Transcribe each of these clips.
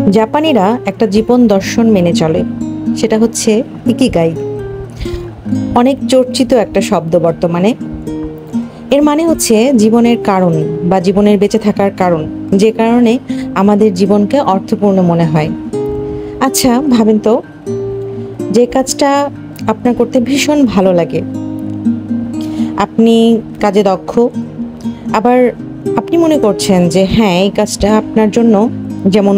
জাপানিরা একটা জীবন দর্শন মেনে চলে, সেটা হচ্ছে ইকিগাই। অনেক চর্চিত একটা শব্দ বর্তমানে। এর মানে হচ্ছে জীবনের কারণ বা জীবনের বেঁচে থাকার কারণ, যে কারণে আমাদের জীবনকে অর্থপূর্ণ মনে হয়। আচ্ছা ভাবেন তো, যে কাজটা আপনার করতে ভীষণ ভালো লাগে, আপনি কাজে দক্ষ, আবার আপনি মনে করছেন যে হ্যাঁ এই কাজটা আপনার জন্য যেমন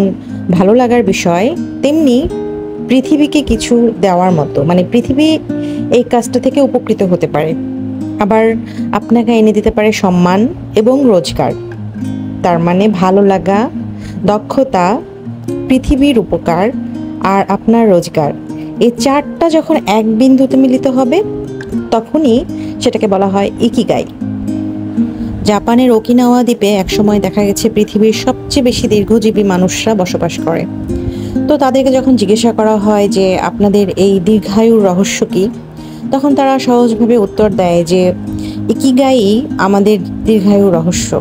ভালো লাগার বিষয়, তেমনি পৃথিবীকে কিছু দেওয়ার মতো, মানে পৃথিবী এই কাজটা থেকে উপকৃত হতে পারে, আবার আপনাকে এনে দিতে পারে সম্মান এবং রোজগার। তার মানে ভালো লাগা, দক্ষতা, পৃথিবীর উপকার আর আপনার রোজগার, এই চারটা যখন এক বিন্দুতে মিলিত হবে তখনই সেটাকে বলা হয় ইকিগাই। জাপানের ওকিনাওয়া দ্বীপে একসময় দেখা গেছে পৃথিবীর সবচেয়ে বেশি দীর্ঘজীবী মানুষরা বসবাস করে। তো তাদেরকে যখন জিজ্ঞাসা করা হয় যে আপনাদের এই দীর্ঘায়ুর রহস্য কী, তখন তারা সহজভাবে উত্তর দেয় যে ইকিগাই আমাদের দীর্ঘায়ুর রহস্য।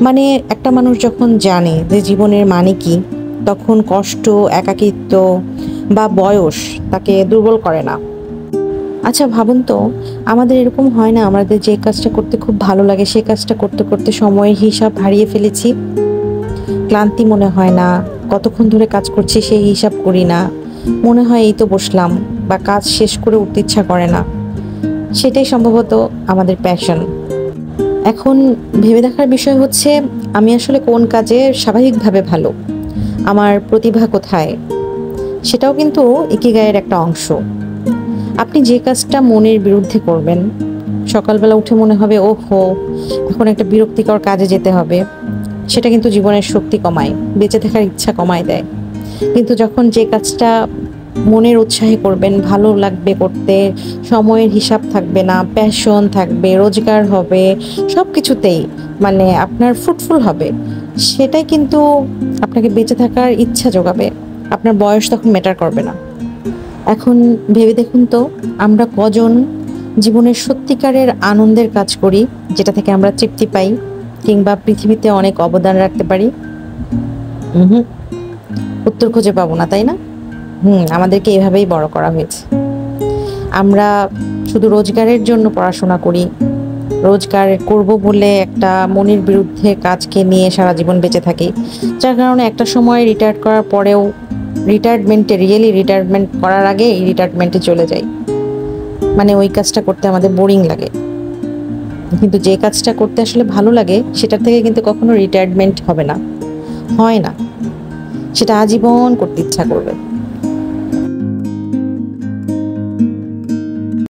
মানে একটা মানুষ যখন জানে যে জীবনের মানে কি, তখন কষ্ট, একাকিত্ব বা বয়স তাকে দুর্বল করে না। আচ্ছা ভাবুন তো, আমাদের এরকম হয় না আমাদের যে কাজটা করতে খুব ভালো লাগে সেই কাজটা করতে করতে সময়ের হিসাব হারিয়ে ফেলেছি, ক্লান্তি মনে হয় না, কতক্ষণ ধরে কাজ করছি সেই হিসাব করি না, মনে হয় এই তো বসলাম, বা কাজ শেষ করে উঠতে ইচ্ছা করে না। সেটাই সম্ভবত আমাদের প্যাশন। এখন ভেবে দেখার বিষয় হচ্ছে আমি আসলে কোন কাজে স্বাভাবিকভাবে ভালো, আমার প্রতিভা কোথায়, সেটাও কিন্তু ইকিগাইয়ের একটা অংশ। আপনি যে কাজটা মনের বিরুদ্ধে করবেন, সকালবেলা উঠে মনে হবে ওহো এখন একটা বিরক্তিকর কাজে যেতে হবে, সেটা কিন্তু জীবনের শক্তি কমায়, বেঁচে থাকার ইচ্ছা কমায় দেয়। কিন্তু যখন যে কাজটা মনের উৎসাহে করবেন, ভালো লাগবে করতে, সময়ের হিসাব থাকবে না, প্যাশন থাকবে, রোজগার হবে, সব কিছুতেই মানে আপনার ফ্রুটফুল হবে, সেটাই কিন্তু আপনাকে বেঁচে থাকার ইচ্ছা যোগাবে। আপনার বয়স তখন ম্যাটার করবে না। এখন ভেবে দেখুন তো, আমরা কজন জীবনের সত্যিকারের আনন্দের কাজ করি, যেটা থেকে আমরা তৃপ্তি পাই কিংবা পৃথিবীতে অনেক অবদান রাখতে পারি? হুম, উত্তর খুঁজে পাবো না, তাই না? আমাদেরকে এভাবেই বড় করা হয়েছে। আমরা শুধু রোজগারের জন্য পড়াশোনা করি, রোজগার করব বলে একটা মনের বিরুদ্ধে কাজকে নিয়ে সারা জীবন বেঁচে থাকি, যার কারণে একটা সময় রিটায়ার করার পরেও রিটায়ারমেন্ট করার আগে রিটায়ারমেন্টে চলে যাই। মানে ওই কাজটা করতে আমাদের বোরিং লাগে, কিন্তু যে কাজটা করতে আসলে ভালো লাগে সেটার থেকে কিন্তু কখনো রিটায়ারমেন্ট হবে না, হয় না, সেটা আজীবন করতে ইচ্ছা করবে।